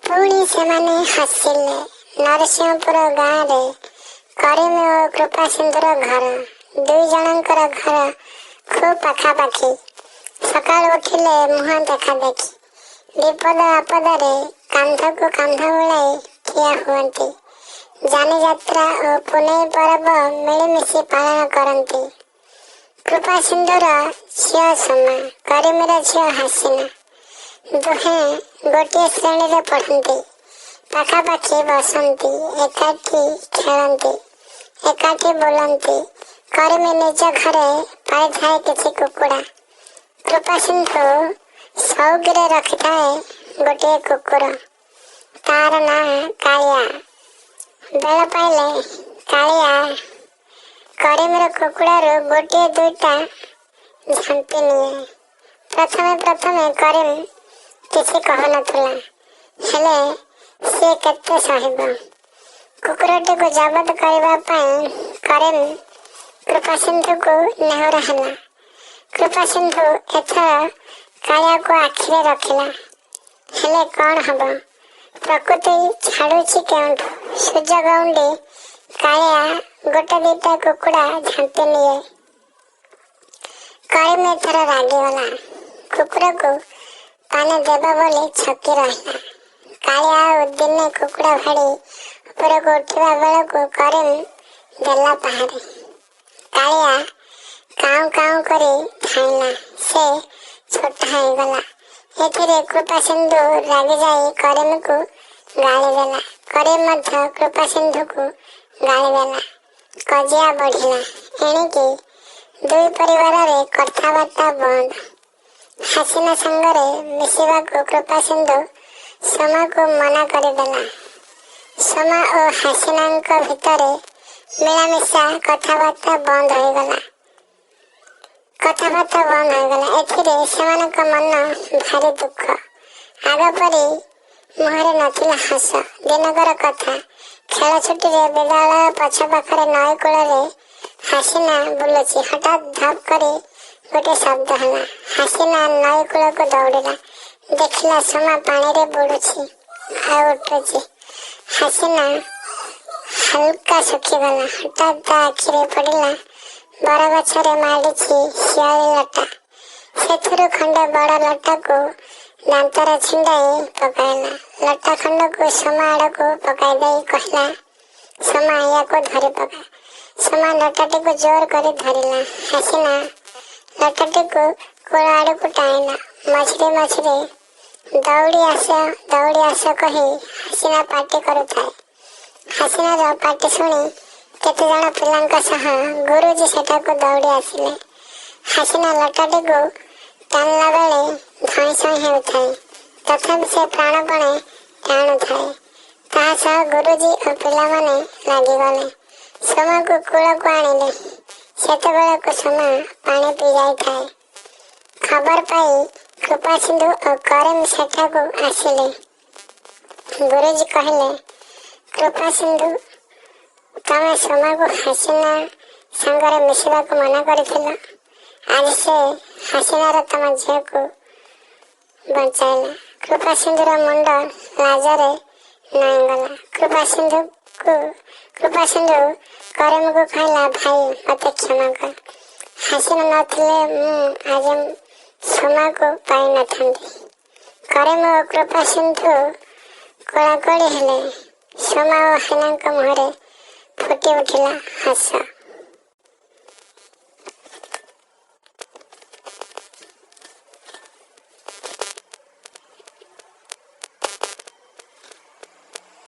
पुणी सेमाने हसिले। नरसिंहपुर गाँव रे करीम और कृपा सिंधुर घर दुई जनकर घर खूब पाखापाखी। सकाल उठिले मुह देखा देखी, विपद आपदे कांध को कांध मिलाई ठिया हुअन्ति। जानी यात्रा और पुणे पर्व मिलिमिशि पालन करती। कृपा सिंधुर झील सोमा, करीमर झील हासिना दुहे गोटे श्रेणी रे पढ़ती। पाखापाखी बसती, एकाठी खेलती, एकाठी बोलती। करीम निज घरे पाई थाए किछि कुकुड़ा। कृपा सिंधु सौगिरे रखि थाए गोटे कुकुर, तार ना कालिया। बेल पाइले कालिया करीमर कुकुड़ारू गोटे दुईटा झांपी निए। प्रथमे करीम किछि कह नथुला, हेले से केते सहिब। कुकुरटी को जबत करबा पई करीम कृपा सिंधु को नेहुरा हला। कृपा सिंधु एथर कालिया को आखिरे रखिला। हेले कौन हब, प्रकृति छाड़ुची केउठु। सूर्य गौंडी कालिया गोटे दुईटा कुकुड़ा झांपी निए। करीम एथर रागिगला। कुकुर को पानी देबा बोली छकी रहिला। कालिया दिने कुकुड़ा भाड़ी ऊपर को उठिबा बेलକୁ करीम देला पहाड़ी। कालिया काउ काउ करी धाइला। से छोटा होइगला। एथिरे कृपा सिंधु रागी जाई करीम को गाली देला। करीम मध्य कृपा सिंधु को गाली देला। कजिया बढ़िला। एणिकी दुई परिवार रे कथाबार्ता बंद। हासिना संगरे मिशिबा को कृपा सिंधु सोमा को मना करदेला। सोमा और हासिना भितरे मिलामिशा कथाबार्ता बंद होइगला। एथिरे सेमानक मन भारी दुख। आग परी मुहरे नथिला हस। दिनकर कथा। खेल छुट्टी रे विद्यालय पछ पाखरे नई कूଳରେ हासिना बुलुची। हठात धप करी गोटे शब्द हला। हासिना नई कूल को दौड़िला। देखिला सोमा पानी रे बुड़ुची आ उठुची। हासिना हल्का सुखीगला। हठात ता आखिरे पड़िला बरगछरे माड़िछि शियाली लटा। सेथुरु खंडे बड़ लटा को दांतरे छिंडाई पकाइला। लटा खंड को सोमा आड़को पकाई देई कहला, सोमा याको धरी पका। सोमा लटाटी को जोर करी धरिला। हासिना लटाटी को कूल आड़को टाइला। मछली दौड़ी आस कही हासिना पार्टी करुଥାଏ। हासिनार पार्टी शुणी केते जण पिलांक सह गुरुजी सेठाको दौड़ी आसिले। हासिना लटाटी को टाणला बेले धई सई हेउଥାଏ। तथापि से प्राणपणे टाणुଥାଏ। ता सह गुरुजी और पिलामाने लागिगले। सोमा को कूलକୁ आनिले। सेतेबेळेକୁ सोमा पानी पी जाइଥାଏ। खबर पाई कृपा सिंधु और करीम सेठाको आसिले। गुरुजी कहले, कृपा सिंधु तमे सोमा को हासिना संगरे मिशिबा को मना करथिला। आज से हासिनार तम झील को बचाइला। कृपा सिंधुर मुंड लाजरे नाइगला। कृपा सिंधु करीम को कहला, भाई मते क्षमा कर। हासिना नथिले आज सोमा को पाई न थांती। करीम और कृपा सिंधु कोलाकोली हेले। सोमा और हासिनाଙ୍କ मुहरे फुटी उठिला हस।